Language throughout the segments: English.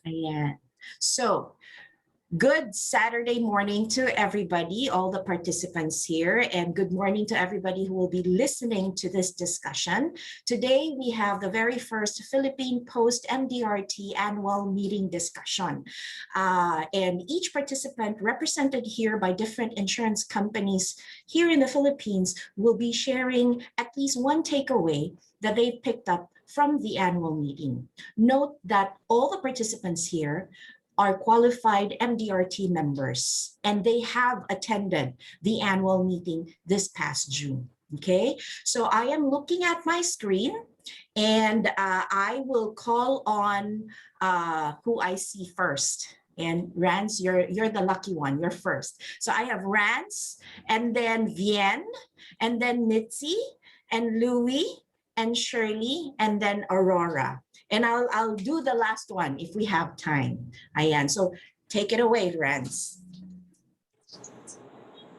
Ayan. So, good Saturday morning to everybody, all the participants here, and good morning to everybody who will be listening to this discussion. Today, we have the very first Philippine post-MDRT annual meeting discussion. And each participant represented here by different insurance companies here in the Philippines will be sharing at least one takeaway that they've picked up from the annual meeting. Note that all the participants here are qualified MDRT members, and they have attended the annual meeting this past June. Okay, so I am looking at my screen, and I will call on who I see first. And Ranz, you're the lucky one. You're first. So I have Ranz, and then Vienne, and then Mitzi, and Louis, and Shirley, and then Aurora. And I'll do the last one if we have time. Ayan. So take it away, Ranz.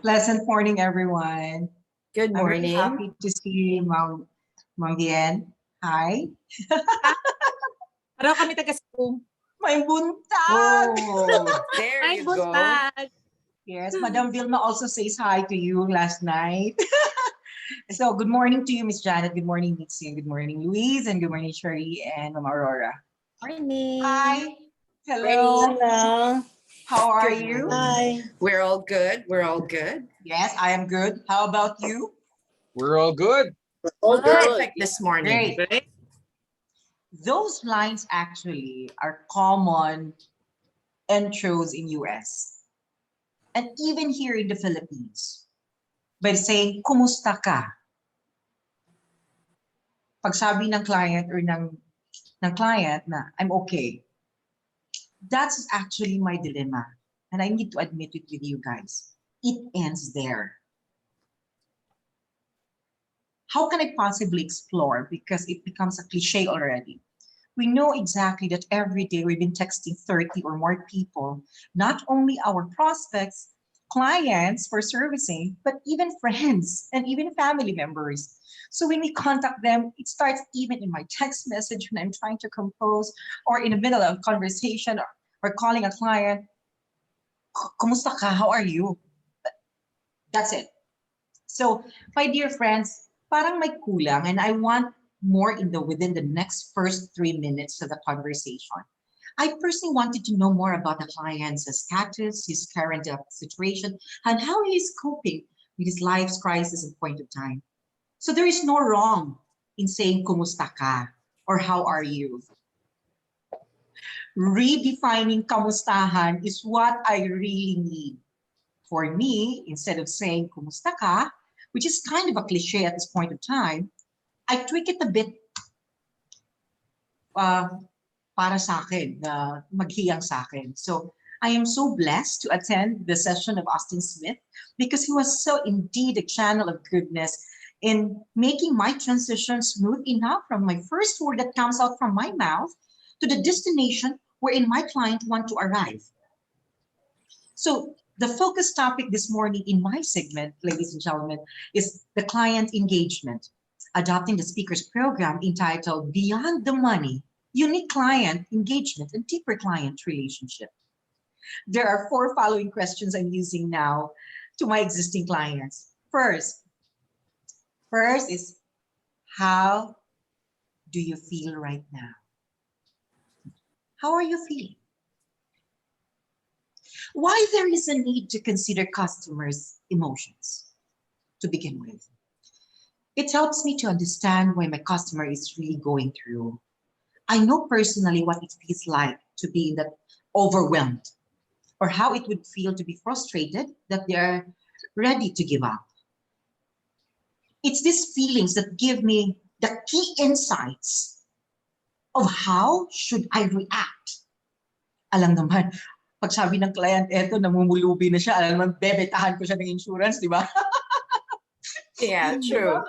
Pleasant morning, everyone. Good morning. I'm really happy to see Ma'am Vienne. Hi. Parang kami taga-Cebu. May buntag! Oh, there you go. Yes, Madam Vilma also says hi to you last night. So good morning to you, Miss Janet. Good morning, Mitzi. And good morning, Louise. And good morning, Shirley and Ma'am Aurora. Morning. Hi. Hello. Hello. How are you? Hi. We're all good. We're all good. Yes, I am good. How about you? We're all good. All perfect this morning. Great. Those lines actually are common intros in US and even here in the Philippines. By saying, kumusta ka? Pag sabi ng client or ng client na, I'm okay. That's actually my dilemma. And I need to admit it with you guys. It ends there. How can I possibly explore? Because it becomes a cliche already. We know exactly that every day we've been texting 30 or more people, not only our prospects, clients for servicing, but even friends and even family members. So when we contact them, it starts even in my text message when I'm trying to compose or in the middle of a conversation or calling a client, kumusta ka? How are you? That's it. So my dear friends, parang may kulang and I want more within the next first 3 minutes of the conversation. I personally wanted to know more about the client's status, his current situation, and how he is coping with his life's crisis and point of time. So there is no wrong in saying kumusta ka or how are you. Redefining kamustahan is what I really need. For me, instead of saying kumusta ka, which is kind of a cliche at this point of time, I tweak it a bit para sa akin, maghiyang sa akin. So I am so blessed to attend the session of Austin Smith because he was so indeed a channel of goodness in making my transition smooth enough from my first word that comes out from my mouth to the destination wherein my client want to arrive. So the focus topic this morning in my segment, ladies and gentlemen, is the client engagement, adopting the speaker's program entitled Beyond the Money, Unique Client Engagement and Deeper Client Relationship. There are 4 following questions I'm using now to my existing clients. First is, how do you feel right now? How are you feeling? Why there is a need to consider customers' emotions to begin with. It helps me to understand why my customer is really going through. I know personally what it feels like to be that overwhelmed or how it would feel to be frustrated that they are ready to give up. It's these feelings that give me the key insights of how should I react. Alam naman, pag sabi ng client, eto, namumulubi na siya, alam naman, bebetahan ko siya ng insurance, di ba? Yeah, true.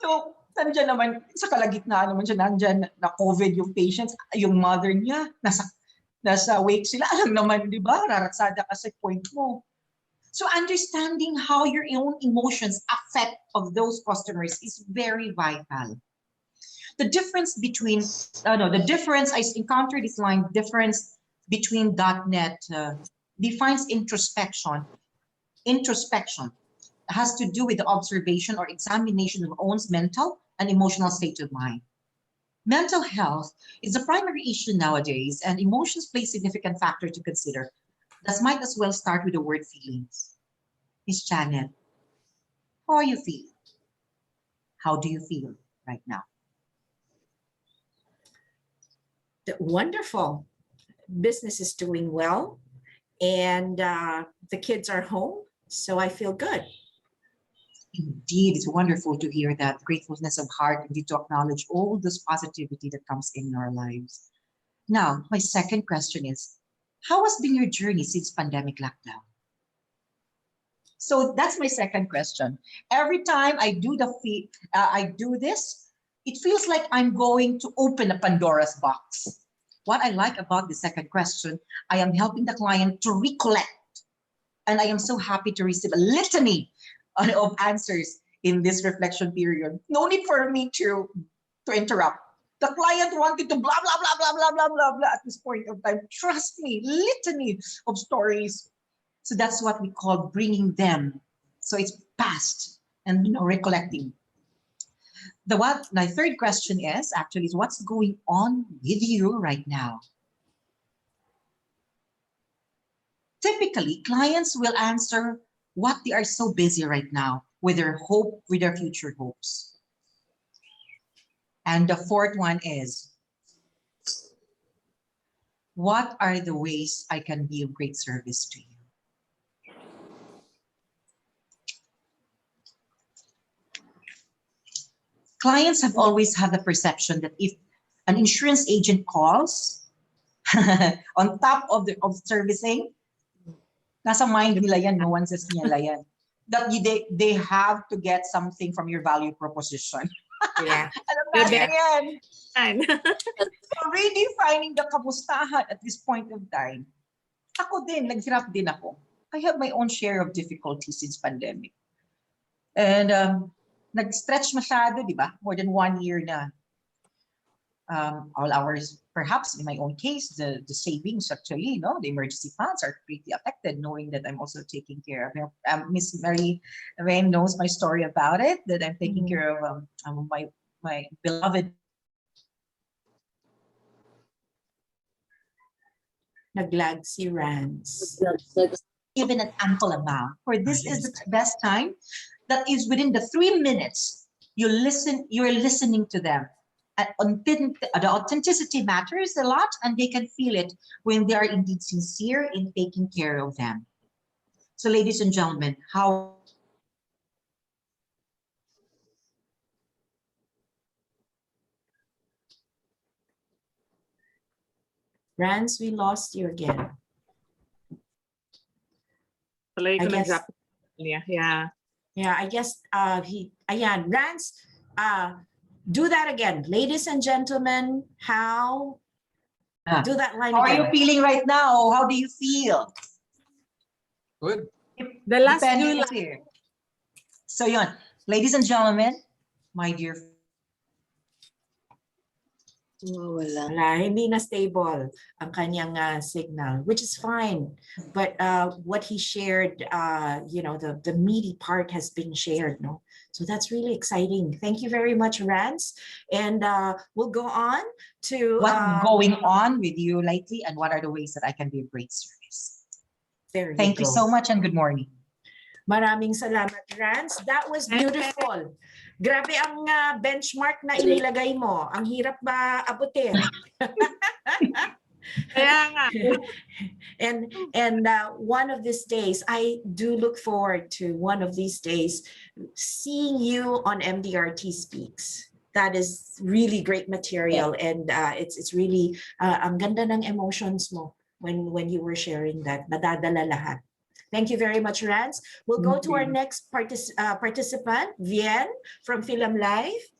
So, nandiyan naman, sa kalagitnaan naman siya, nandiyan na COVID yung patients, yung mother niya, nasa wake sila, alam naman, di ba? Raratsada ka sa point mo. So understanding how your own emotions affect of those customers is very vital. The difference between, the difference, I encountered this line, difference between .NET defines introspection. Introspection has to do with the observation or examination of one's mental and emotional state of mind. Mental health is a primary issue nowadays, and emotions play a significant factor to consider. Thus, might as well start with the word feelings. Miss Janet, how are you feeling? How do you feel right now? Wonderful. Business is doing well, and the kids are home, so I feel good. Indeed, it's wonderful to hear that gratefulness of heart and to acknowledge all this positivity that comes in our lives. Now, my second question is, how has been your journey since pandemic lockdown? So that's my second question. Every time I do this, it feels like I'm going to open a Pandora's box. What I like about the second question, I am helping the client to recollect. And I am so happy to receive a litany of answers in this reflection period. No need for me to interrupt. The client wanted to blah, blah, blah, blah, blah, blah, blah, blah at this point of time. Trust me, litany of stories. So that's what we call bringing them. So it's past and recollecting. My third question is what's going on with you right now? Typically, clients will answer what they are so busy right now with their future hopes. And the fourth one is, what are the ways I can be of great service to you? Clients have always had the perception that if an insurance agent calls on top of servicing, nasa mind nila yan, no one says nila yan, that they have to get something from your value proposition. Yeah. Alam natin yan. So redefining the kamustahan at this point of time, ako din, naghirap din ako. I have my own share of difficulties since pandemic. And nag-stretch masyado, di ba? More than 1 year na. All ours, perhaps in my own case, the savings actually, the emergency funds are pretty affected, knowing that I'm also taking care of Miss Mary Wayne knows my story about it, that I'm taking care of my beloved. Naglag si Ranz. Given an ample amount, for this is the best time that is within the 3 minutes you're listening to them. The authenticity matters a lot, and they can feel it when they are indeed sincere in taking care of them. So ladies and gentlemen, how Ranz, we lost you again. I guess, yeah, I guess Ranz, do that again. Ladies and gentlemen, do that line how again. are you feeling right now? How do you feel? Good. the last Depending July. here. So yun, ladies and gentlemen, my dear. Wala, hindi na stable ang kanyang signal, which is fine. But what he shared, the meaty part has been shared, no? So that's really exciting. Thank you very much, Ranz. And we'll go on to what's going on with you lately, and what are the ways that I can be of great service? Thank you so much, and good morning. Maraming salamat, Ranz. That was beautiful. Grabe ang benchmark na inilagay mo. Ang hirap ba abutin? Kaya nga. And one of these days, I do look forward to one of these days seeing you on MDRT Speaks. That is really great material, and it's really ang ganda ng emotions mo when you were sharing that. Nadadala lahat. Thank you very much, Ranz. We'll go to our next participant, Vienne from Philam Live.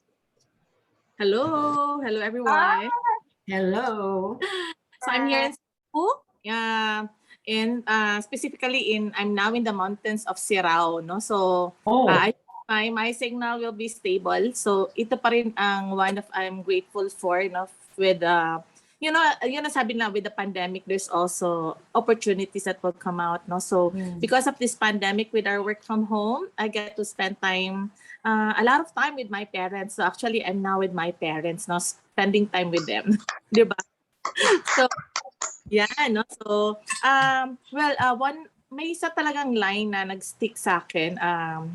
Hello everyone. Hello. So I'm here in Cebu, specifically I'm now in the mountains of Sirao, no? So I my signal will be stable. So ito pa rin ang one of I'm grateful for, with sabi na with the pandemic, there's also opportunities that will come out, no? So because of this pandemic, with our work from home, I get to spend time, a lot of time with my parents. So actually, I'm now with my parents, no, spending time with them, di ba? So yeah, no. So may isa talagang line na nag-stick sa akin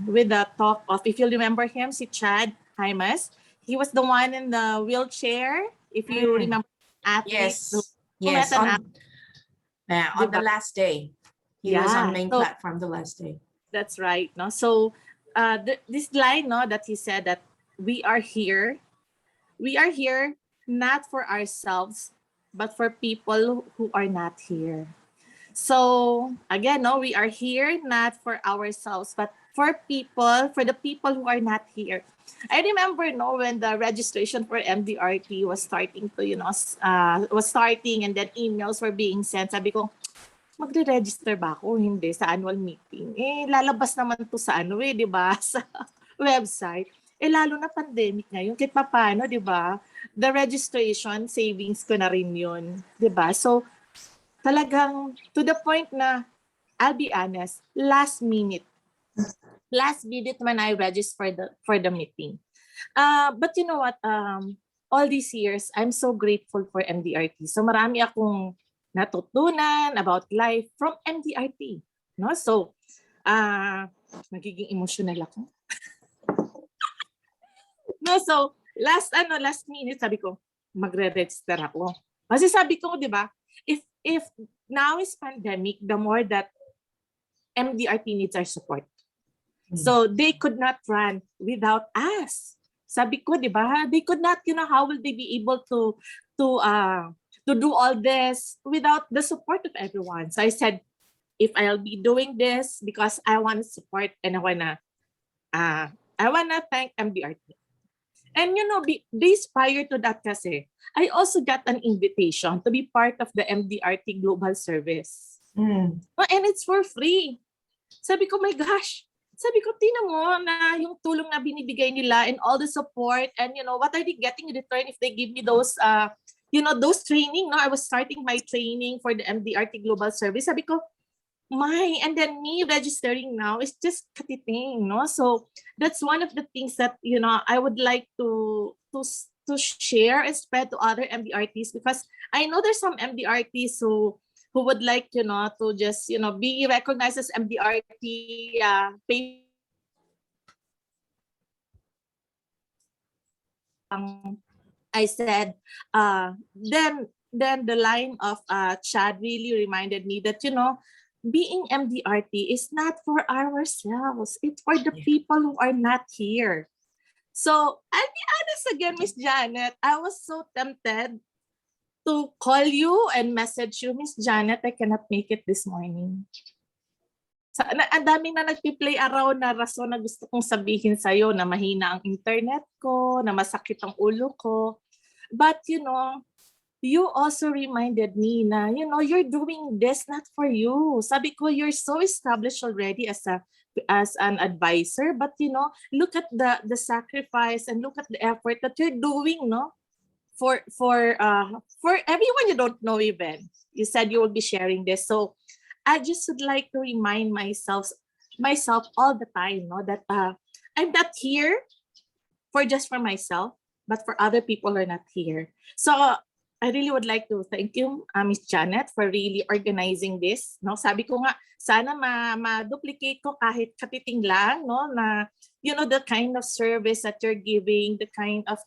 with the talk of, if you remember him, si Chad Gimenez. He was the one in the wheelchair. If you remember, athlete. Yes, on Diba? the last day. He was on main platform the last day. That's right. No? So this line, no, that he said that we are here not for ourselves, but for people who are not here. So again, no, we are here not for ourselves, but for the people who are not here. I remember, no, when the registration for MDRT was starting to, and then emails were being sent. Sabi ko, magre-register ba ako? Hindi, sa annual meeting. Lalabas naman to sa di ba? Sa website. Lalo na pandemic ngayon, kahit paano, di ba? The registration, savings ko na rin yun. Di ba? So, talagang to the point na, I'll be honest, last minute when I registered for the meeting. But you know what? All these years, I'm so grateful for MDRT. So marami akong natutunan about life from MDRT. No? So, nagiging emotional ako. No, so last minute sabi ko, magre-register ako. Kasi sabi ko, 'di ba? If now is pandemic, the more that MDRT needs our support. So they could not run without us. Sabi ko, 'di ba? They could not, how will they be able to do all this without the support of everyone? So I said, if I'll be doing this because I want to support and I wanna thank MDRT. And days prior to that kasi, I also got an invitation to be part of the MDRT Global Service. And it's for free. Sabi ko, my gosh. Sabi ko, tingnan mo na yung tulong na binibigay nila and all the support and what are they getting in return if they give me those those training, no? I was starting my training for the MDRT Global Service. Sabi ko, and then me registering now is just katiting, no? So that's one of the things that I would like to share and spread to other MDRTs, because I know there's some MDRTs who would like to just be recognized as MDRT I said then the line of Chad really reminded me that being MDRT is not for ourselves, it's for the people who are not here. So I'll be honest again, Miss Janet, I was so tempted to call you and message you, Miss Janet, I cannot make it this morning. Ang daming na nagpi-play around na rason na gusto kong sabihin sa'yo na mahina ang internet ko, na masakit ang ulo ko. But you also reminded me na, you're doing this not for you. Sabi ko, you're so established already as an advisor, but look at the sacrifice and look at the effort that you're doing, no? For everyone you don't know even. You said you will be sharing this. So I just would like to remind myself all the time, no, that I'm not here just for myself, but for other people who are not here. So I really would like to thank you, Miss Janet, for really organizing this. No, sabi ko nga, sana ma-duplicate ko kahit katiting lang, no, na the kind of service that you're giving, the kind of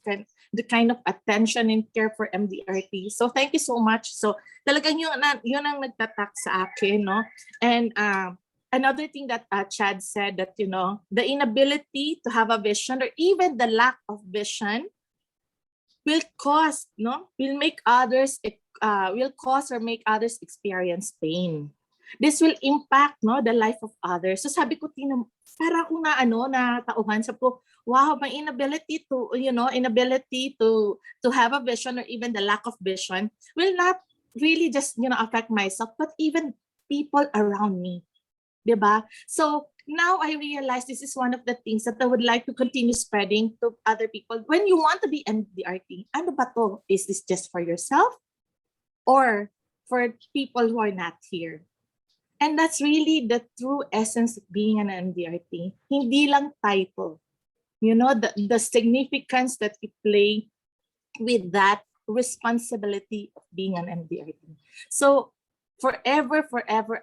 attention and care for MDRT. So thank you so much. So talagang yun ang nagtatak sa akin, no. And another thing that Chad said, that the inability to have a vision, or even the lack of vision, will cause or make others experience pain. This will impact the life of others. So sabi ko, para akong natauhan, sabi ko, wow, my inability to have a vision, or even the lack of vision, will not really just affect myself, but even people around me. Diba? So now I realize this is one of the things that I would like to continue spreading to other people. When you want to be MDRT, ano ba to? Is this just for yourself or for people who are not here? And that's really the true essence of being an MDRT. Hindi lang title. You know, the significance that you play with that responsibility of being an MDRT. So forever,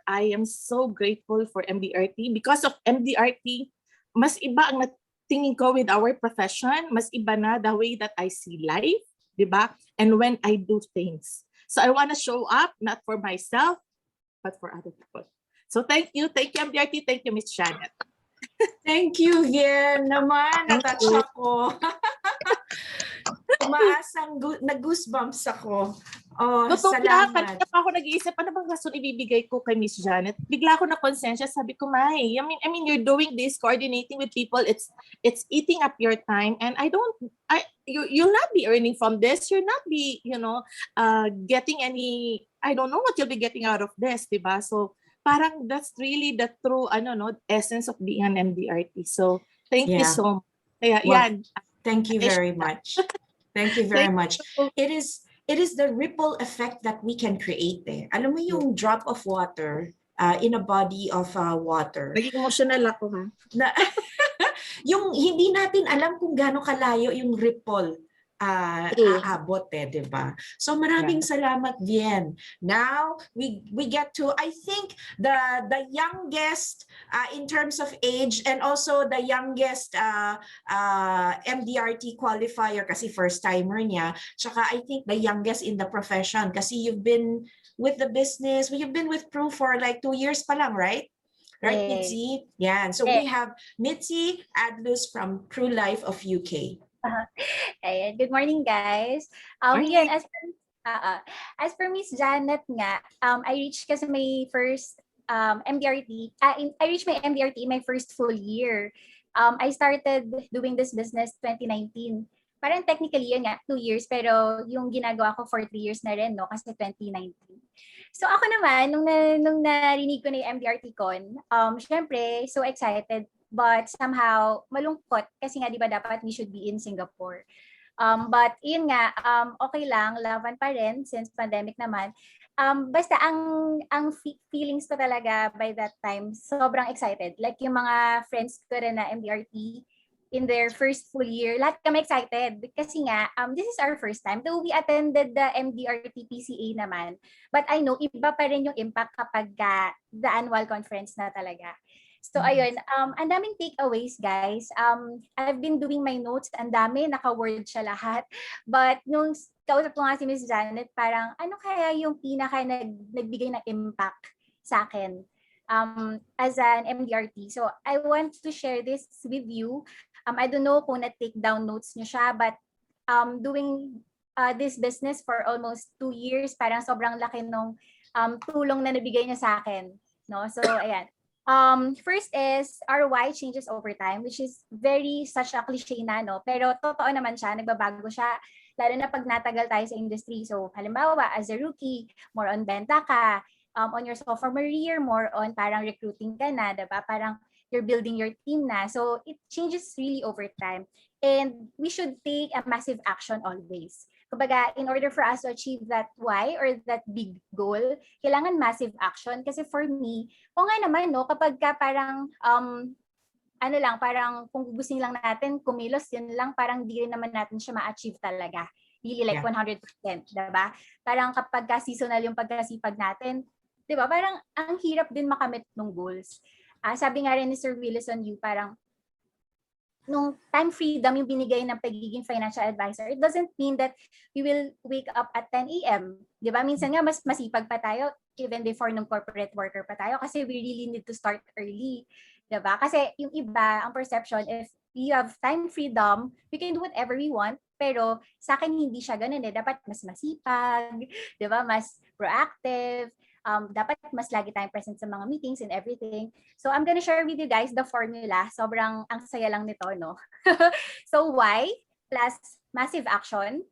I am so grateful for MDRT. Because of MDRT, mas iba ang tingin ko with our profession, mas iba na the way that I see life, di ba? And when I do things. So I want to show up, not for myself, but for other people. So thank you MDRT, thank you, Miss Janet. Thank you, Vienne. Naman, Thank natouch you. ako. Nag-goosebumps ako. Oh, Totoo lang, salamat. kanina pa ako nag-iisip, ano bang rason ibibigay ko kay Miss Janet? Bigla ako na konsensya, sabi ko, May, I mean, you're doing this, coordinating with people, it's eating up your time, and you'll not be earning from this, you'll not be, getting any, I don't know what you'll be getting out of this, diba? So, parang that's really the true, essence of being an MDRT. So, thank you Yeah. so much. Kaya, Well, yan. thank you very much. Thank you very much. you. It is the ripple effect that we can create eh. Alam mo yung drop of water in a body of water. Naging emotional ako, ha? Na, yung hindi natin alam kung gaano kalayo yung ripple aabot eh, di ba? So maraming salamat, Vienne. Now we get to, I think, the youngest in terms of age and also the youngest MDRT qualifier kasi first timer niya. Tsaka I think the youngest in the profession kasi you've been with the business, you've been with Prue for like 2 years pa lang, right? Right, Mitzi? Yeah. So we have Mitzi Adlus from Prue Life of UK. Ayan. Good morning, guys. Morning. Yan, as per Miss Janet nga, I reached kasi my first MDRT. I reached my MDRT in my first full year. I started doing this business 2019. Parang technically yun nga, 2 years, pero yung ginagawa ko for 3 years na rin, no? Kasi 2019. So ako naman, nung narinig ko na yung MDRT Con, syempre, so excited. But somehow, malungkot kasi nga, di ba, dapat we should be in Singapore. But yun nga, okay lang, laban pa rin since pandemic naman. Basta ang feelings ko talaga by that time, sobrang excited. Like yung mga friends ko rin na MDRT in their first full year, lahat kami excited. Kasi nga, this is our first time. Though we attended the MDRT PCA naman. But I know, iba pa rin yung impact kapag the annual conference na talaga. So ayun, ang daming takeaways, guys. I've been doing my notes, ang dami, naka-word siya lahat. But nung kausap ko nga si Ms. Janet, parang ano kaya yung pinaka nagbigay ng impact sa akin as an MDRT. So I want to share this with you. I don't know kung na-take down notes niyo siya, but doing this business for almost 2 years, parang sobrang laki nung tulong na nabigay niya sa akin. No? So ayan. First is our why changes over time, which is such a cliche na, no? Pero totoo naman siya, nagbabago siya, lalo na pag natagal tayo sa industry. So halimbawa, as a rookie, more on benta ka, on your sophomore year, more on parang recruiting ka na, diba? Parang you're building your team na. So it changes really over time. And we should take a massive action always. Kumbaga, in order for us to achieve that why or that big goal, kailangan massive action. Kasi for me, o nga naman, no, kapag ka parang, parang kung gusto lang natin, kumilos, yun lang, parang di rin naman natin siya ma-achieve talaga. Really like 100%, diba? Parang kapag ka seasonal yung pagkasipag natin, diba? Parang ang hirap din makamit ng goals. Sabi nga rin ni Sir Willison Yu, parang, nung time freedom yung binigay ng pagiging financial advisor, it doesn't mean that we will wake up at 10 a.m. Di ba? Minsan nga, mas masipag pa tayo even before nung corporate worker pa tayo kasi we really need to start early. Di ba? Kasi yung iba, ang perception, if we have time freedom, we can do whatever we want, pero sa akin hindi siya ganun eh. Dapat mas masipag, di ba? Mas proactive, dapat mas lagi tayong present sa mga meetings and everything. So I'm gonna share with you guys the formula. Sobrang ang saya lang nito, no? So why plus massive action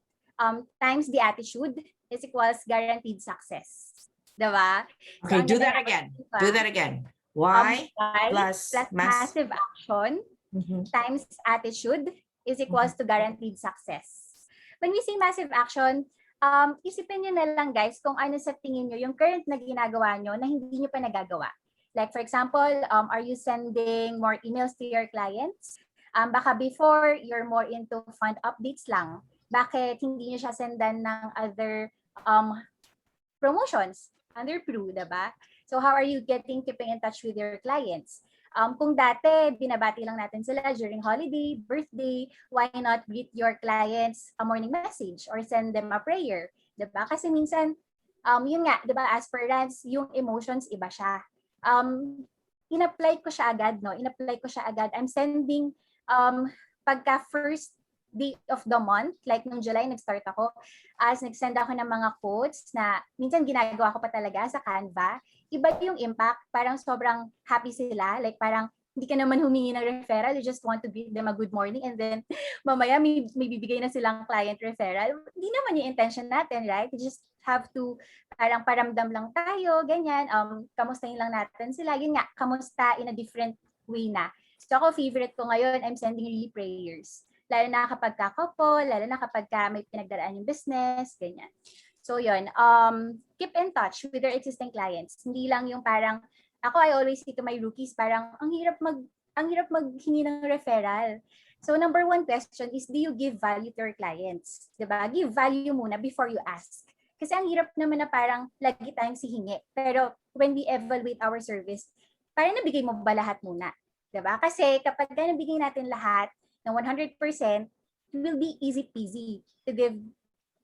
times the attitude is equals guaranteed success. Diba? Okay, So, do that again. Do that again. Y Y plus plus massive action Mhm. times attitude is equals to guaranteed success. When we say massive action, isipin nyo na lang guys kung ano sa tingin nyo yung current na ginagawa nyo na hindi nyo pa nagagawa. Like for example, are you sending more emails to your clients? Baka before, you're more into fund updates lang. Bakit hindi nyo siya sendan ng other promotions under Pru, diba? So how are you keeping in touch with your clients? Kung dati, binabati lang natin sila during holiday, birthday, why not greet your clients a morning message or send them a prayer? Diba? Kasi minsan, yun nga, diba, as per Ranz, yung emotions, iba siya. In-apply ko siya agad, no? In-apply ko siya agad. I'm sending, pagka first day of the month, like nung July, nag-start ako, as nag-send ako ng mga quotes na minsan ginagawa ko pa talaga sa Canva, iba yung impact, parang sobrang happy sila, like parang hindi ka naman humingi ng referral, you just want to give them a good morning and then mamaya may bibigay na silang client referral. Hindi naman yung intention natin, right? You just have to parang paramdam lang tayo, ganyan, kamustahin lang natin sila, yun nga, kamusta in a different way na. So ako, favorite ko ngayon, I'm sending really prayers. Lalo na kapag couple, lalo na kapag may pinagdaraan yung business, ganyan. So yun, keep in touch with your existing clients. Hindi lang yung parang, ako I always say to my rookies, parang ang hirap maghingi ng referral. So number one question is, do you give value to your clients? Diba? Give value muna before you ask. Kasi ang hirap naman na parang lagi tayong sihingi. Pero when we evaluate our service, parang nabigay mo ba lahat muna? Diba? Kasi kapag nabigay natin lahat ng 100%, it will be easy peasy to give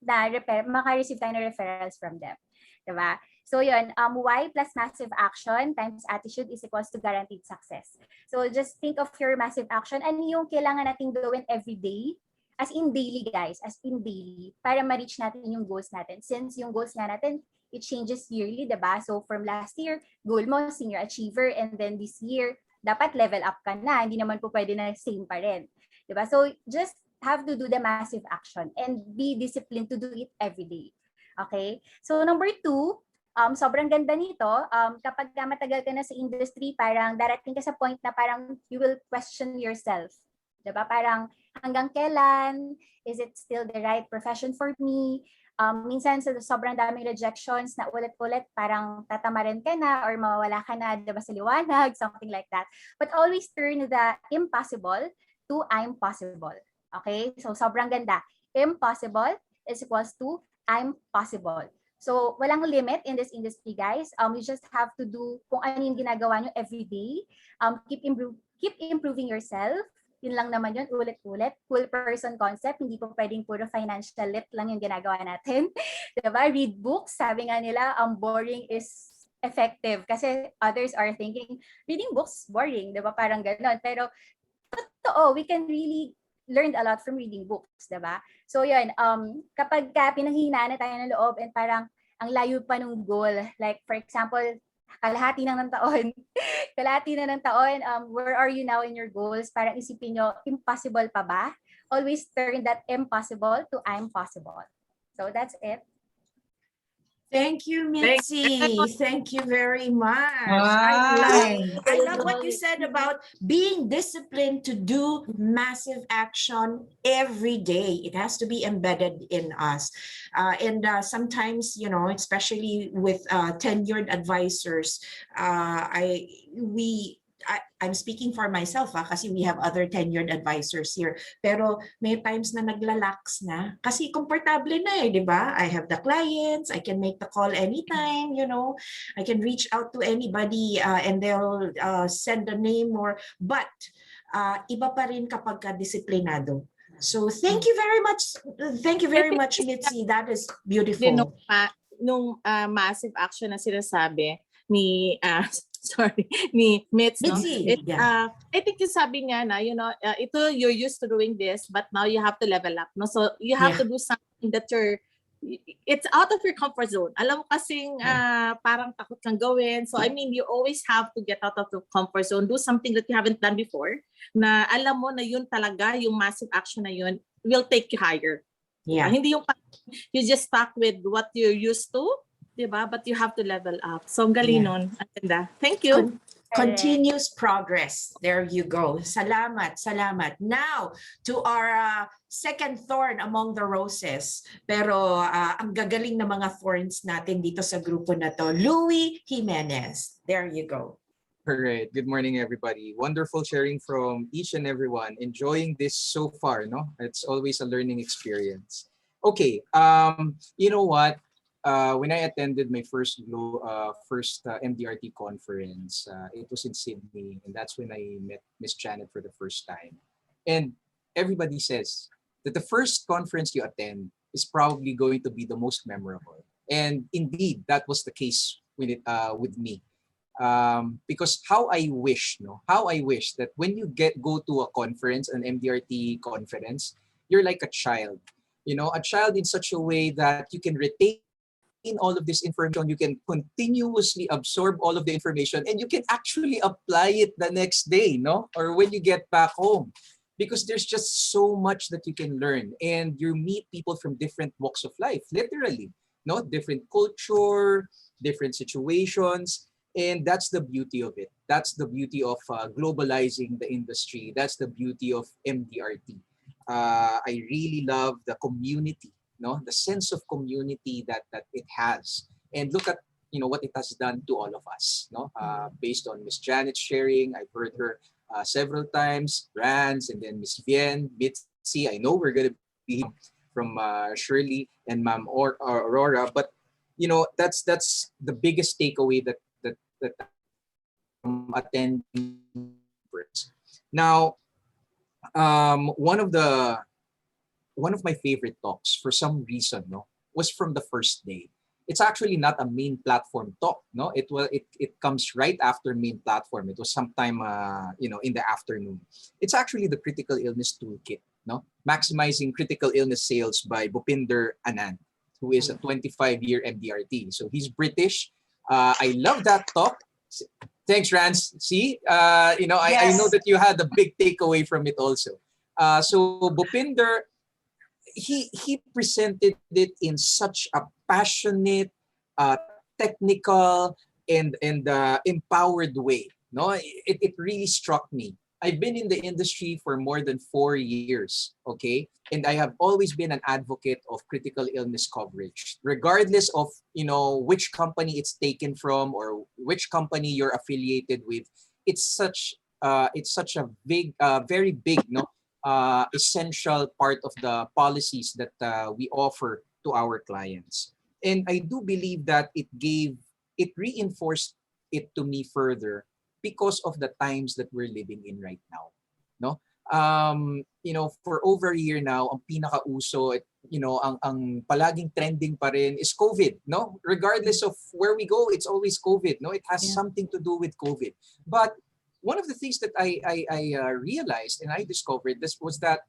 maka-receive tayo ng referrals from them. Diba? So yun, Y plus massive action times attitude is equals to guaranteed success. So just think of your massive action and yung kailangan natin gawin every day, as in daily guys, as in daily, para ma-reach natin yung goals natin. Since yung goals nga natin, it changes yearly, diba? So from last year, goal mo, senior achiever, and then this year, dapat level up ka na. Hindi naman po pwede na same pa rin. Diba? So just have to do the massive action and be disciplined to do it every day. Okay? So number 2, sobrang ganda nito. Kapag matagal ka na sa industry, parang darating ka sa point na parang you will question yourself. Diba? Parang hanggang kailan? Is it still the right profession for me? Minsan sa sobrang daming rejections na ulit-ulit, parang tatamarin ka na or mawawala ka na, diba, sa liwanag, something like that. But always turn the impossible to I'm possible. Okay? So, sobrang ganda. Impossible is equals to I'm possible. So, walang limit in this industry, guys. You just have to do kung ano yung ginagawa nyo every day. Keep improving yourself. Yun lang naman yun, ulit-ulit. Full person concept. Hindi po pwedeng puro financial lit lang yung ginagawa natin. Diba? Read books. Sabi nga nila, boring is effective. Kasi others are thinking, reading books, boring. Diba? Parang gano'n. Pero, totoo, we can really learned a lot from reading books, diba? So yun, kapag pinanghihinaan na tayo ng loob and parang ang layo pa nung goal, like for example, kalahati na ng taon, where are you now in your goals? Parang isipin nyo, impossible pa ba? Always turn that impossible to I'm possible. So that's it. Thank you, Mitzi. Thank you very much. Right. I love what you said about being disciplined to do massive action every day. It has to be embedded in us. And sometimes, you know, especially with tenured advisors, I'm speaking for myself kasi we have other tenured advisors here. Pero may times na naglalax na kasi komportable na di ba? I have the clients, I can make the call anytime, you know. I can reach out to anybody and they'll send a name but iba pa rin kapag disiplinado. So thank you very much. Thank you very much, Mitzi. That is beautiful. Nung massive action na sinasabi ni ni Mitzi, no? I think yung sabi nga na, you know, ito you're used to doing this, but now you have to level up, no? So you have to do something that it's out of your comfort zone. Alam mo kasing parang takot kang gawin. So I mean, you always have to get out of the comfort zone, do something that you haven't done before, na alam mo na yun talaga, yung massive action na yun will take you higher. Yeah. Hindi yung you just stuck with what you're used to, diba? But you have to level up. So ang galing nun. Ang ganda. Thank you. Continuous progress. There you go. Salamat, salamat. Now, to our second thorn among the roses. Pero ang gagaling na mga thorns natin dito sa grupo na to. Gimenez. There you go. All right. Good morning, everybody. Wonderful sharing from each and everyone. Enjoying this so far, no? It's always a learning experience. Okay. You know what? When I attended my first MDRT conference, it was in Sydney, and that's when I met Miss Janet for the first time. And everybody says that the first conference you attend is probably going to be the most memorable. And indeed, that was the case with me. Because how I wish that when you go to a conference, an MDRT conference, you're like a child, a child in such a way that you can retain all of this information, you can continuously absorb all of the information, and you can actually apply it the next day, or when you get back home, because there's just so much that you can learn, and you meet people from different walks of life, literally, different culture, different situations. And that's the beauty of it. That's the beauty of globalizing the industry. That's the beauty of MDRT. I really love the community, the sense of community that it has. And look at what it has done to all of us. Based on Miss Janet's sharing, I've heard her several times, Ranz, and then Miss Vienne, Mitzi. I know we're gonna be from Shirley and Ma'am Aurora, but that's the biggest takeaway that from attending. Now, one of my favorite talks for some reason, was from the first day. It's actually not a main platform talk, It comes right after main platform. It was sometime, in the afternoon. It's actually the critical illness toolkit, maximizing critical illness sales by Bhupinder Anand, who is a 25-year MDRT. So he's British. I love that talk. Thanks, Ranz. See, I know that you had a big takeaway from it also. So Bhupinder, he presented it in such a passionate, technical, and empowered way. It really struck me. I've been in the industry for more than 4 years, okay? And I have always been an advocate of critical illness coverage, regardless of, which company it's taken from or which company you're affiliated with. It's such a big, very big, essential part of the policies that we offer to our clients. And I do believe that it reinforced it to me further because of the times that we're living in right now, for over a year now, ang pinakauso, ang palaging trending pa rin is COVID, Regardless of where we go, it's always COVID, It has something to do with COVID. But one of the things that I realized and I discovered this was that,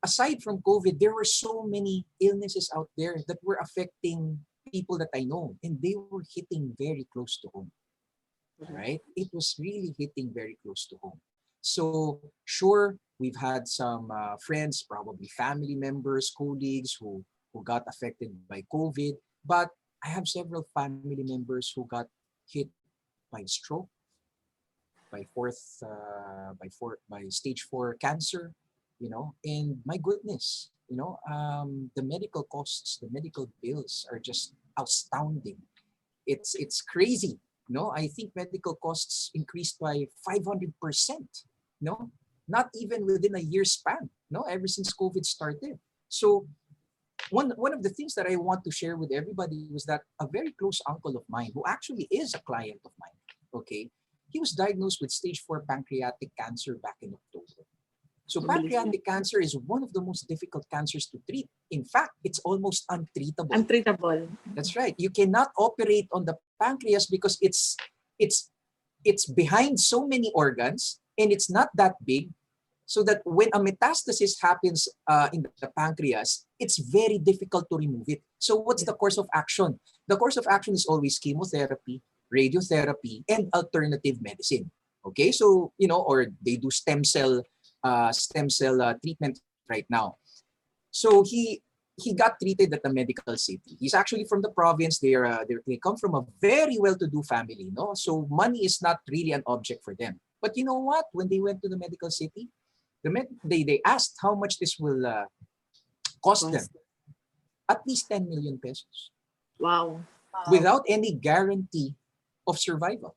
aside from COVID, there were so many illnesses out there that were affecting people that I know, and they were hitting very close to home. Right? It was really hitting very close to home. So sure, we've had some friends, probably family members, colleagues who got affected by COVID, but I have several family members who got hit by stroke, by stage 4 cancer, and my goodness, the medical costs, the medical bills are just astounding. It's crazy. I think medical costs increased by 500%. Not even within a year span. Ever since COVID started. So one of the things that I want to share with everybody was that a very close uncle of mine, who actually is a client of mine, okay, he was diagnosed with stage 4 pancreatic cancer back in October. So pancreatic cancer is one of the most difficult cancers to treat. In fact, it's almost untreatable. Untreatable. That's right. You cannot operate on the pancreas because it's behind so many organs and it's not that big. So that when a metastasis happens in the pancreas, it's very difficult to remove it. So what's the course of action? The course of action is always chemotherapy, radiotherapy, and alternative medicine. Okay, so or they do stem cell treatment right now. So he he got treated at the medical city. He's actually from the province. They come from a very well-to-do family, no? So money is not really an object for them. But you know what? When they went to the medical city, they asked how much this will cost them. At least 10 million pesos. Wow. Without any guarantee of survival.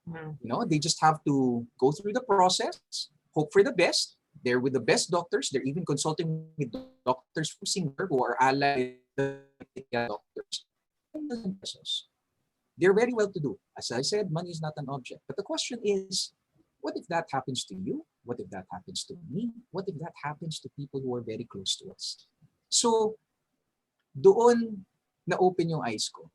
Wow. You know, they just have to go through the process, hope for the best. They're with the best doctors. They're even consulting with doctors from Singapore who are allied with the doctors. 10 million pesos. They're very well to do. As I said, money is not an object. But the question is, what if that happens to you? What if that happens to me? What if that happens to people who are very close to us? So, doon na-open yung eyes ko.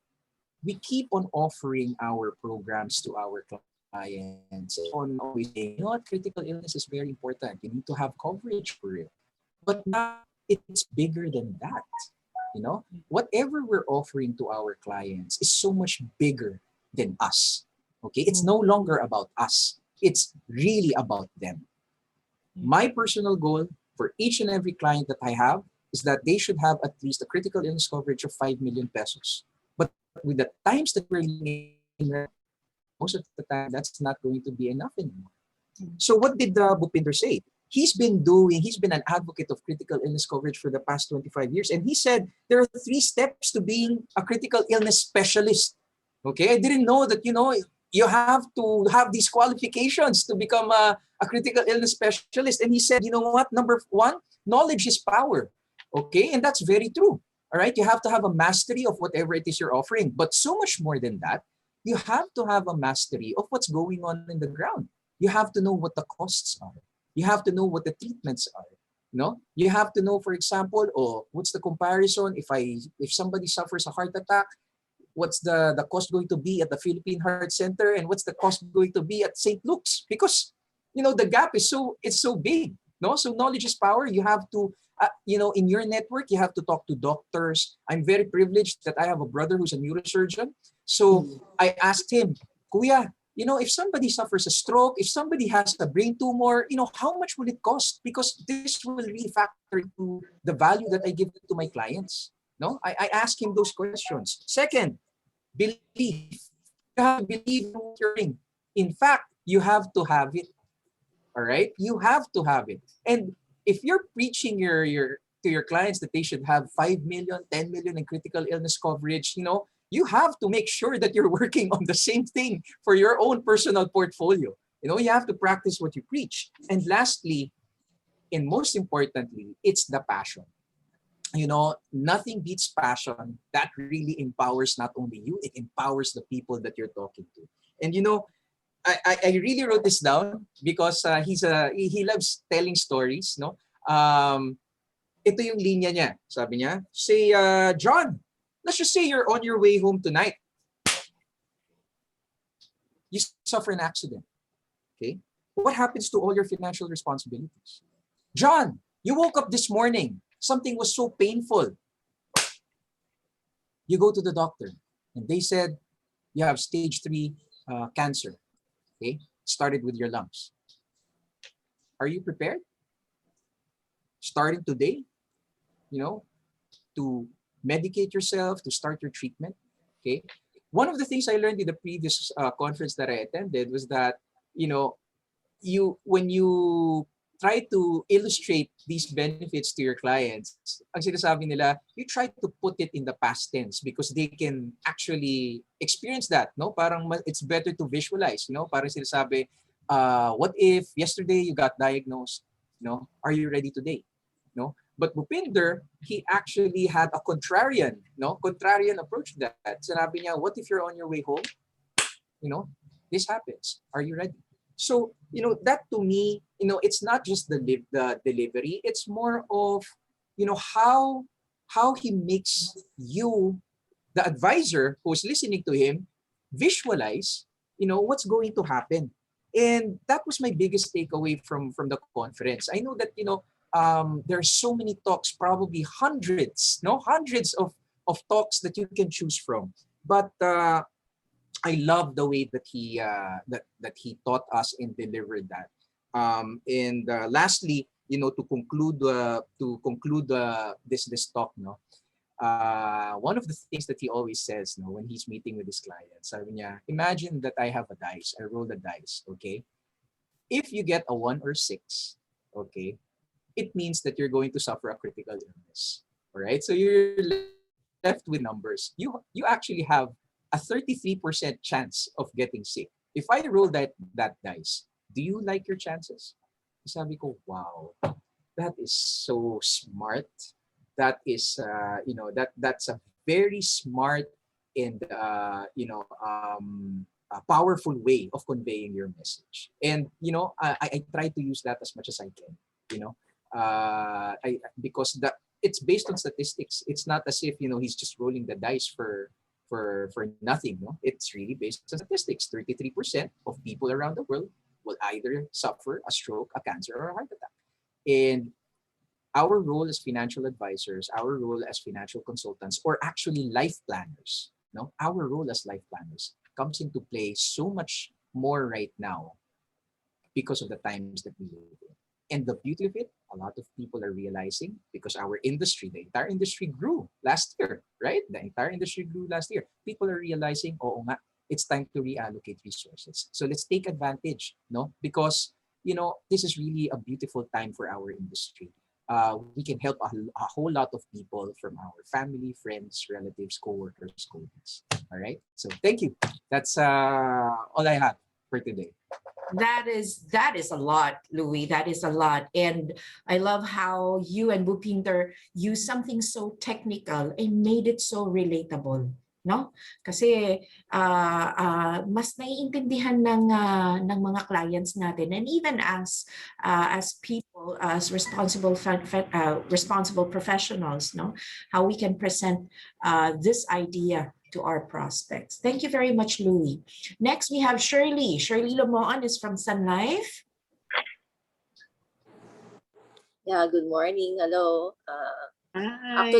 We keep on offering our programs to our clients. On always saying, you know what, critical illness is very important. You need to have coverage for it. But now it's bigger than that. You know, whatever we're offering to our clients is so much bigger than us. Okay, it's no longer about us. It's really about them. My personal goal for each and every client that I have is that they should have at least a critical illness coverage of 5 million pesos. But with the times that we're living in, most of the time, that's not going to be enough anymore. So what did Bhupinder say? He's been an advocate of critical illness coverage for the past 25 years. And he said there are 3 steps to being a critical illness specialist. Okay, I didn't know that, you know, you have to have these qualifications to become a critical illness specialist. And he said, you know what, number 1, knowledge is power. Okay, and that's very true. All right, you have to have a mastery of whatever it is you're offering. But so much more than that, you have to have a mastery of what's going on in the ground. You have to know what the costs are. You have to know what the treatments are. You know, you have to know, for example, what's the comparison if somebody suffers a heart attack, what's the cost going to be at the Philippine Heart Center, and what's the cost going to be at St. Luke's? Because, you know, the gap is so big. No, so knowledge is power. You have to, you know, in your network, you have to talk to doctors. I'm very privileged that I have a brother who's a neurosurgeon. So I asked him, Kuya, you know, if somebody suffers a stroke, if somebody has a brain tumor, you know, how much will it cost? Because this will really factor into the value that I give to my clients. No, I ask him those questions. Second, belief. You have to believe in what you're doing. In fact, you have to have it. All right, you have to have it. And if you're preaching to your clients that they should have 5 million, 10 million in critical illness coverage, you know, you have to make sure that you're working on the same thing for your own personal portfolio. You know, you have to practice what you preach. And lastly, and most importantly, it's the passion. You know, nothing beats passion. That really empowers not only you, it empowers the people that you're talking to. And you know, I really wrote this down because he loves telling stories, no? Ito yung linya niya. Sabi niya, say, John, let's just say you're on your way home tonight. You suffer an accident. Okay? What happens to all your financial responsibilities? John, you woke up this morning. Something was so painful. You go to the doctor and they said you have stage 3 cancer. Okay? Started with your lungs. Are you prepared? Starting today, you know, to medicate yourself, to start your treatment. Okay? One of the things I learned in the previous conference that I attended was that, you know, when you try to illustrate these benefits to your clients, ang sinasabi nila, you try to put it in the past tense because they can actually experience that, no? Parang it's better to visualize, you know? Parang sinasabi, what if yesterday you got diagnosed, you know? Are you ready today? No? But Bhupinder, he actually had a contrarian approach to that. Sinabi niya, what if you're on your way home? You know, this happens. Are you ready? So, you know, that to me, you know, it's not just the delivery. It's more of, you know, how he makes you, the advisor who's listening to him, visualize, you know, what's going to happen. And that was my biggest takeaway from the conference. I know that, you know, there are so many talks, probably hundreds of talks that you can choose from. But I love the way that he taught us and delivered that. And lastly, to conclude this talk, no. One of the things that he always says, no, when he's meeting with his clients, sabi niya, imagine that I have a dice, I roll the dice, okay? If you get a 1 or 6, okay, it means that you're going to suffer a critical illness, all right? So you're left with numbers. You actually have a 33% chance of getting sick. If I roll that dice, do you like your chances? Sabi ko, wow, that is so smart. That is, that's a very smart and, a powerful way of conveying your message. And, I try to use that as much as I can, because it's based on statistics. It's not as if, he's just rolling the dice for nothing. No, it's really based on statistics. 33% of people around the world will either suffer a stroke, a cancer, or a heart attack. And our role as financial advisors, our role as financial consultants, or actually life planners, our role as life planners comes into play so much more right now because of the times that we live in. And the beauty of it, a lot of people are realizing, because our industry, the entire industry grew last year, right? The entire industry grew last year. People are realizing, oo nga, it's time to reallocate resources. So let's take advantage, because, this is really a beautiful time for our industry. We can help a whole lot of people, from our family, friends, relatives, co-workers, colleagues. All right. So thank you. That's all I have for today. That is a lot, Louis. That is a lot. And I love how you and Bhupinder used something so technical and made it so relatable. No? Kasi mas naiintindihan ng mga clients natin, and even as people, as responsible professionals, how we can present this idea to our prospects. Thank you very much, Louis. Next, we have Shirley. Shirley Lomoon is from Sun Life. Yeah, good morning. Hello. Hi.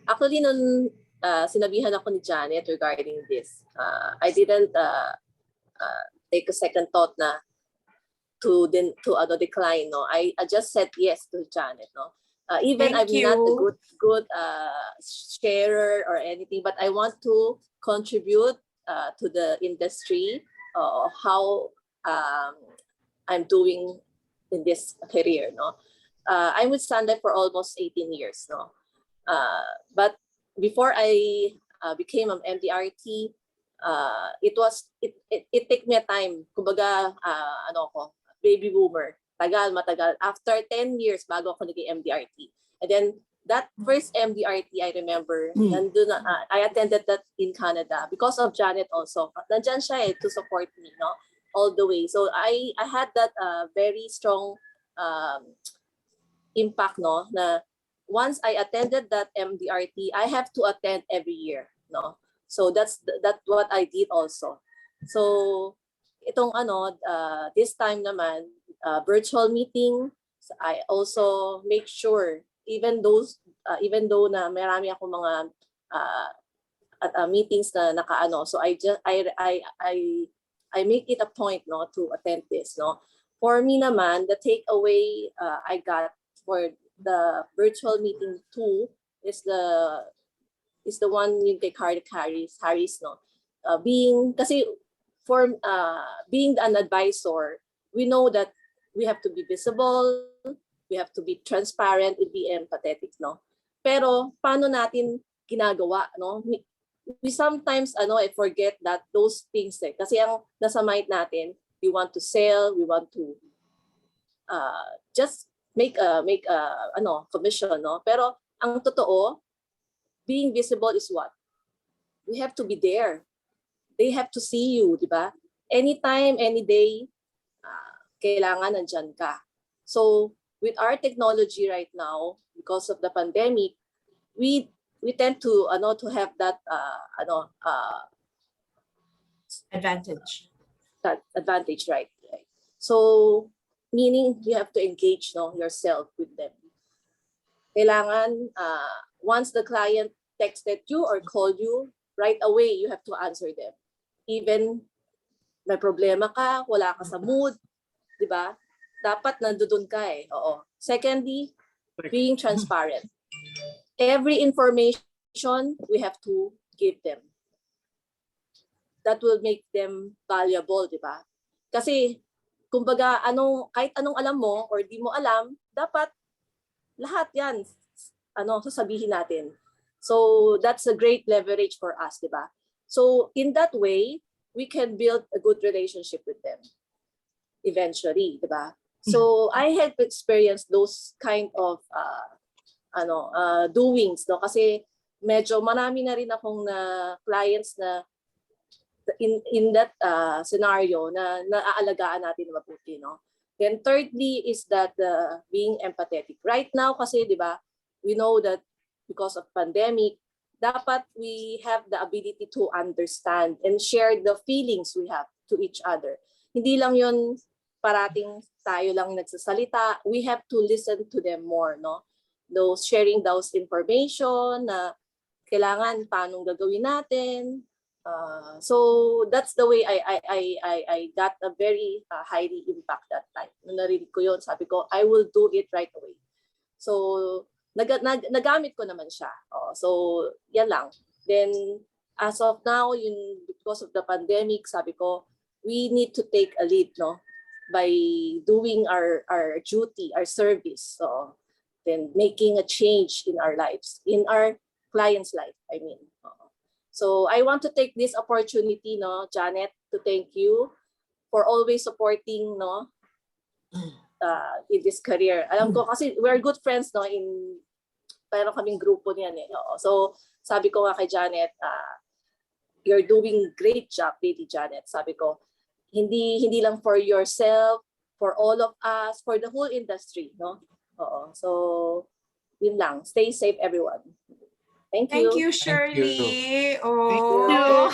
Actually, nung sinabihan ako ni Janet regarding this, I didn't take a second thought na to decline. No, I just said yes to Janet. No, even Thank I'm not a you. good sharer or anything, but I want to contribute to the industry, how I'm doing in this career. No, I'm with Sun Life for almost 18 years. No, but before I became an MDRT, it took me a time. Kumbaga, baby boomer. Matagal. After 10 years, bago ako naging MDRT. And then, that first MDRT, I remember, I attended that in Canada because of Janet also. Nandyan siya to support me, all the way. So, I had that very strong impact, na once I attended that MDRT, I have to attend every year, So, that's what I did also. So, itong this time naman, virtual meeting, I also make sure, even though na marami ako mga meetings na nakaano, so I make it a point to attend this. For me naman, the takeaway I got for the virtual meeting 2 is the one yung kay Harris, being kasi for being an advisor, we know that we have to be visible, we have to be transparent, and be empathetic, Pero paano natin ginagawa, We sometimes I forget that those things kasi ang nasa mind natin, we want to sell, we want to just make a commission, Pero ang totoo, being visible is what? We have to be there. They have to see you, di ba? Anytime, any day, kailangan nandyan ka. So, with our technology right now, because of the pandemic, we tend to have that Advantage. That advantage, right? So, meaning you have to engage yourself with them. Kailangan once the client texted you or called you, right away you have to answer them. Even may problema ka, wala ka sa mood, di ba? dapat nandoon ka eh. Oo. Secondly, being transparent. Every information we have to give them. That will make them valuable, di ba? Kasi, kumbaga, kahit anong alam mo or di mo alam, dapat lahat yan, sasabihin natin. So, that's a great leverage for us, di ba? So, in that way, we can build a good relationship with them eventually, di ba? So, I have experienced those kind of doings, no? Kasi medyo marami na rin akong clients na in that scenario na naaalagaan natin mabuti, no? Then thirdly is that being empathetic. Right now kasi, di ba, we know that because of pandemic, dapat we have the ability to understand and share the feelings we have to each other. Hindi lang yun parating tayo lang nagsasalita. We have to listen to them more, no? Those sharing those information na kailangan paano gagawin natin. So that's the way I got a very highly impact that time. Nung narinig ko yun, sabi ko, I will do it right away. So nagamit ko naman siya. So yan lang. Then as of now, because of the pandemic, sabi ko, we need to take a lead, no? By doing our duty, our service. So then making a change in our lives, in our client's life, I mean. So I want to take this opportunity, no, Janet, to thank you for always supporting, no, in this career. Alam ko kasi we're good friends, no, pero kaming grupo niyan eh. So sabi ko nga kay Janet, you're doing great job, Lady Janet. Sabi ko, hindi lang for yourself, for all of us, for the whole industry, no? So yun lang. Stay safe, everyone. Thank you. Thank you, Shirley. Thank Oh.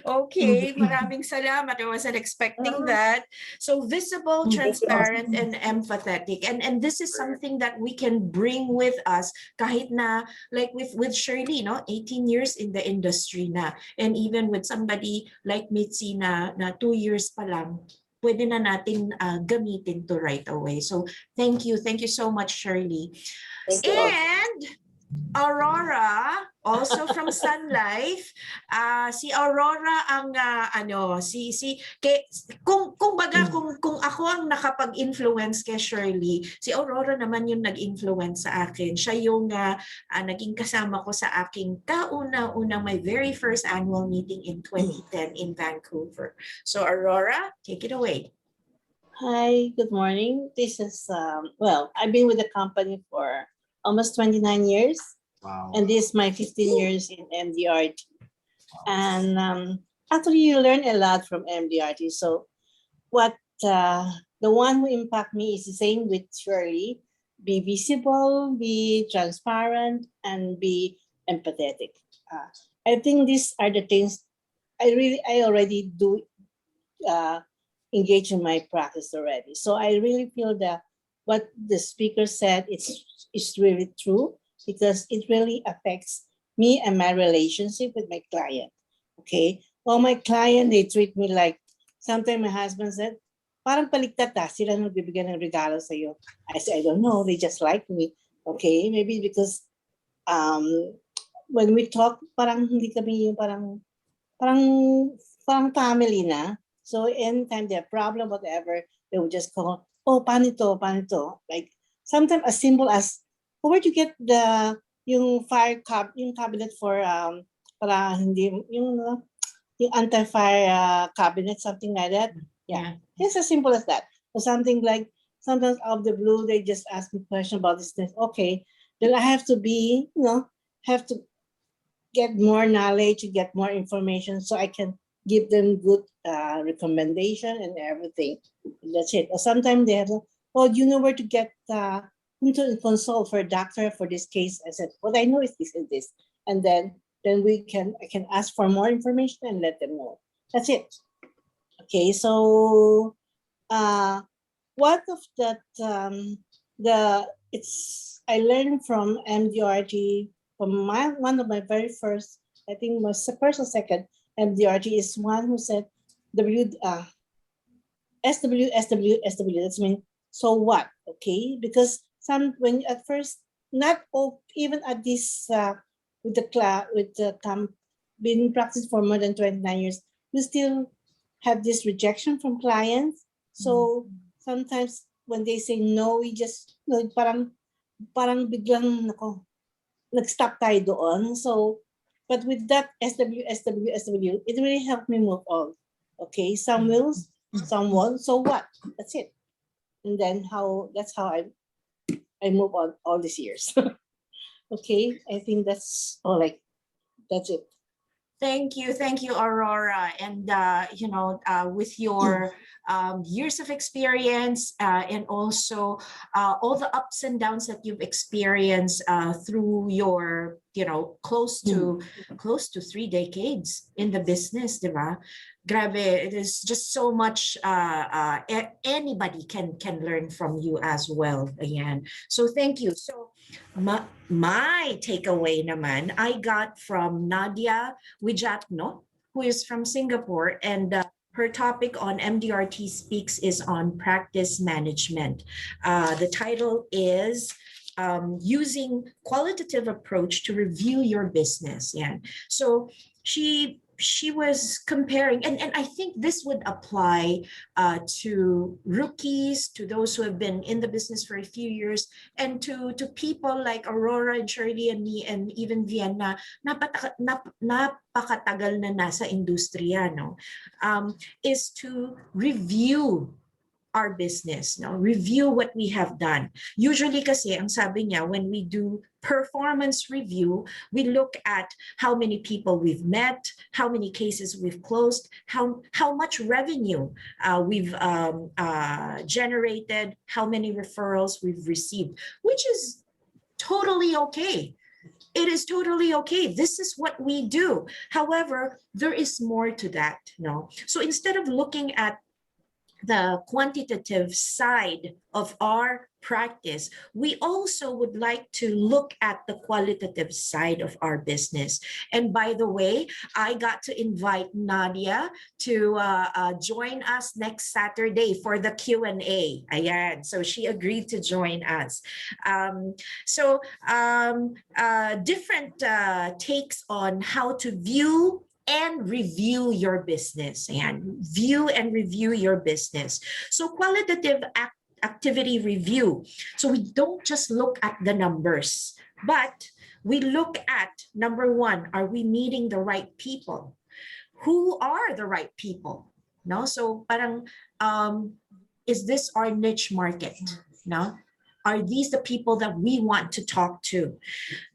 Okay, maraming salamat. I wasn't expecting that. So visible, transparent, and empathetic. And this is something that we can bring with us kahit na like with Shirley, no? 18 years in the industry na. And even with somebody like Mitzi na 2 years pa lang, pwede na natin gamitin to right away. So thank you so much, Shirley. Thank you. And Aurora, also from Sun Life, si Aurora ang kung ako ang nakapag-influence kay Shirley, si Aurora naman yung nag-influence sa akin. Siya yung naging kasama ko sa aking kauna-unang my very first annual meeting in 2010 in Vancouver. So Aurora, take it away. Hi, good morning. This is, I've been with the company for almost 29 years. Wow. And this is my 15 years in MDRT. And actually, you learn a lot from MDRT. So the one who impact me is the same with Shirley. Be visible, be transparent, and be empathetic. I think these are the things I already do engage in my practice already. So I really feel that what the speaker said is really true, because it really affects me and my relationship with my client. Okay. Well, my client, they treat me like, sometimes my husband said, parang paligtad sila nagbibigay ng regalo sa'yo. I said, I don't know, they just like me. Okay, maybe because when we talk, parang hindi kami yung parang family na. So anytime they have problem, whatever, they will just call, oh, paano ito? Like sometimes as simple as, where'd you get yung cabinet for para hindi yung anti-fire cabinet, something like that. Yeah, it's as simple as that. Or something like sometimes out of the blue they just ask me question about this thing. Okay, then I have to have to get more knowledge, get more information, so I can give them good recommendation and everything. That's it. Or sometimes they have, oh, do you know where to get whom to consult for a doctor for this case? I said, what I know is this and this. And then I can ask for more information and let them know. That's it. Okay, so what of that I learned from MDRT from one of my very first, I think was the first or second MDRT is one who said SW, SW, SW. That's mean, so what? Okay, because when at first, not all, even at this with the been practiced for more than 29 years, we still have this rejection from clients. So sometimes when they say no, we just parang biglang nag-stop tayo doon. So, but with that SW, it really helped me move on. Okay, some wills, some won't. So what? That's it. And then that's how I move on all these years. Okay, I think that's all. That's it. Thank you, Aurora. And with your years of experience and also all the ups and downs that you've experienced through your, close to 3 decades in the business, diba? Grabe, it is just so much. Anybody can learn from you as well. Ayan. So thank you. So my takeaway naman, I got from Nadia Wijatno, who is from Singapore, and her topic on MDRT Speaks is on practice management. The title is using qualitative approach to review your business. Yeah. So she was comparing, and I think this would apply to rookies, to those who have been in the business for a few years, and to people like Aurora and Shirley and me and even Vienne na napakatagal na nasa industriya, no? Is to review our business, no? Review what we have done. Usually kasi, ang sabi niya, when we do performance review, we look at how many people we've met, how many cases we've closed, how much revenue we've generated, how many referrals we've received, which is totally okay. It is totally okay. This is what we do. However, there is more to that, no? So instead of looking at the quantitative side of our practice, we also would like to look at the qualitative side of our business. And by the way, I got to invite Nadia to join us next Saturday for the Q&A. Ayan, so she agreed to join us. Different takes on how to view and review your business, and view and review your business. So qualitative activity review. So we don't just look at the numbers, but we look at, number one, are we meeting the right people? Who are the right people? No, so parang, is this our niche market? No, are these the people that we want to talk to?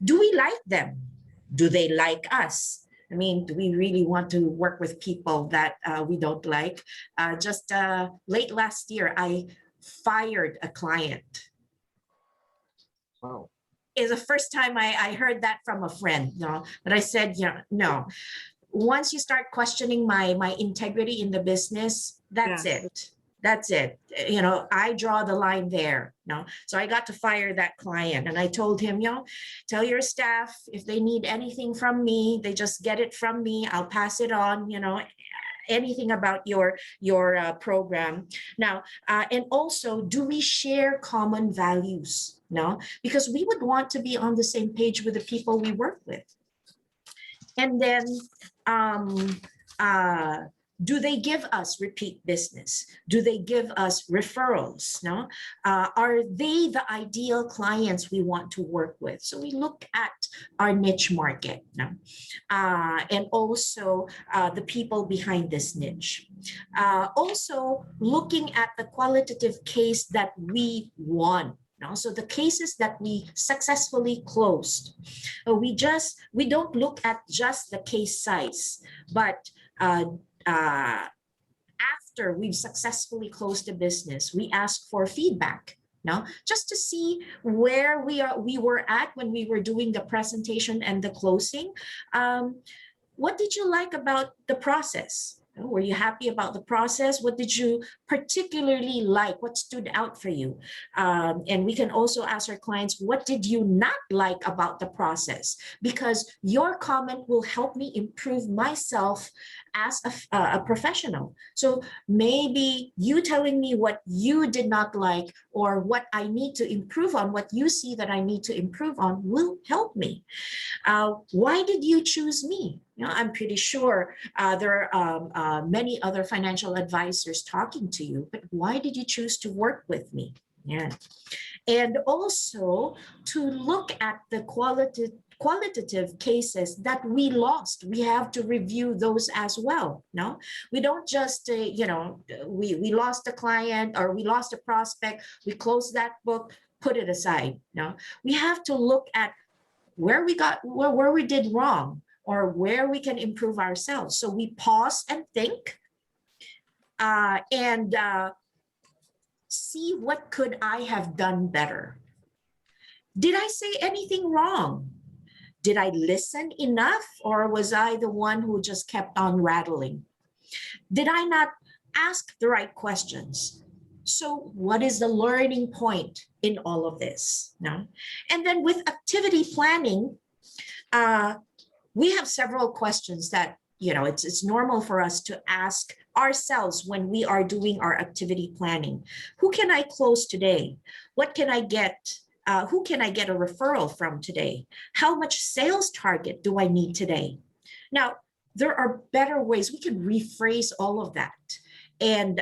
Do we like them? Do they like us? I mean, do we really want to work with people that we don't like? Just late last year, I fired a client. Wow. It's the first time I heard that from a friend, no? But I said, no. Once you start questioning my integrity in the business, that's it. That's it. I draw the line there. No, so I got to fire that client, and I told him, tell your staff if they need anything from me, they just get it from me. I'll pass it on. Anything about your program. Now, and also, do we share common values? No, because we would want to be on the same page with the people we work with. And then, do they give us repeat business? Do they give us referrals? No, are they the ideal clients we want to work with? So we look at our niche market, no? And also the people behind this niche. Also looking at the qualitative case that we won. No? So the cases that we successfully closed, we don't look at just the case size, but after we've successfully closed the business, we ask for feedback, no? Just to see where we were at when we were doing the presentation and the closing. What did you like about the process? Were you happy about the process? What did you particularly like? What stood out for you? And we can also ask our clients, what did you not like about the process? Because your comment will help me improve myself as a professional. So maybe you telling me what you did not like or what I need to improve on, what you see that I need to improve on will help me. Why did you choose me? You know, I'm pretty sure there are many other financial advisors talking to you, but why did you choose to work with me? Yeah. And also to look at the qualitative cases that we lost. We have to review those as well. No, we don't just, you know, we lost a client or we lost a prospect, we close that book, put it aside. No, we have to look at where we did wrong or where we can improve ourselves. So we pause and think and see what could I have done better. Did I say anything wrong? Did I listen enough, or was I the one who just kept on rattling? Did I not ask the right questions? So what is the learning point in all of this? No? And then with activity planning, we have several questions that, you know, it's normal for us to ask ourselves when we are doing our activity planning. Who can I close today? What can I get? Who can I get a referral from today? How much sales target do I need today? Now, there are better ways. We can rephrase all of that and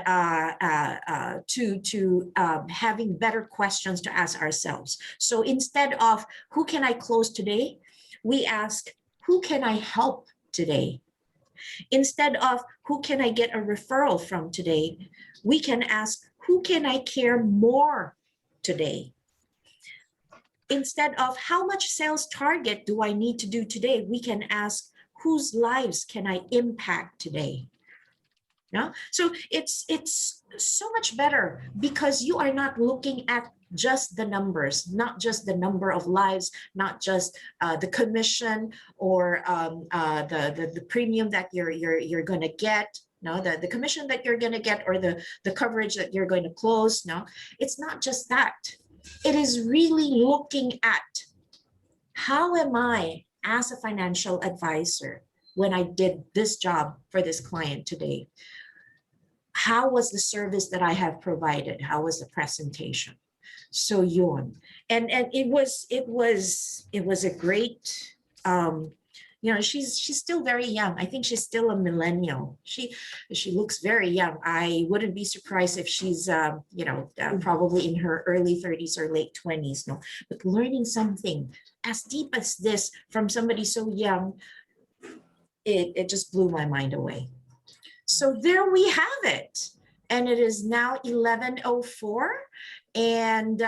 to having better questions to ask ourselves. So instead of who can I close today, we ask, who can I help today? Instead of who can I get a referral from today, we can ask, who can I care more today? Instead of how much sales target do I need to do today, we can ask, whose lives can I impact today? No? So it's so much better because you are not looking at just the numbers, not just the number of lives, not just the commission or the premium that you're going to get. No, the commission that you're going to get or the coverage that you're going to close. No, it's not just that. It is really looking at how am I as a financial advisor when I did this job for this client today? How was the service that I have provided? How was the presentation? So yun. And it was a great, you know, she's still very young. I think she's still a millennial. She looks very young. I wouldn't be surprised if she's, you know, probably in her early 30s or late 20s. No, but learning something as deep as this from somebody so young, it just blew my mind away. So there we have it. And it is now 11:04. And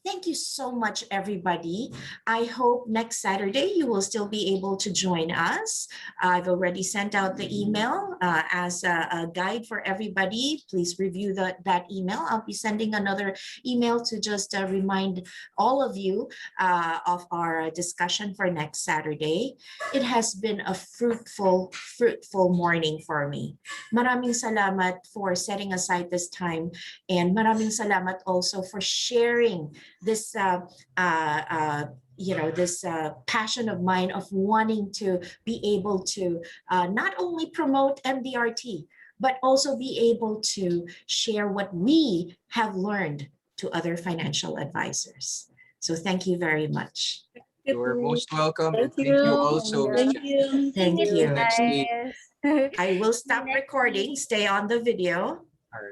thank you so much, everybody. I hope next Saturday you will still be able to join us. I've already sent out the email as a guide for everybody. Please review that email. I'll be sending another email to just remind all of you of our discussion for next Saturday. It has been a fruitful morning for me. Maraming salamat for setting aside this time, and maraming salamat also for sharing this you know, this passion of mine of wanting to be able to not only promote MDRT, but also be able to share what we have learned to other financial advisors. So thank you very much. You're most welcome. Thank And thank you you. also, Ms. Thank Jen. you. Thank you, you. Next week. guys. I will stop recording. Stay on the video. All right.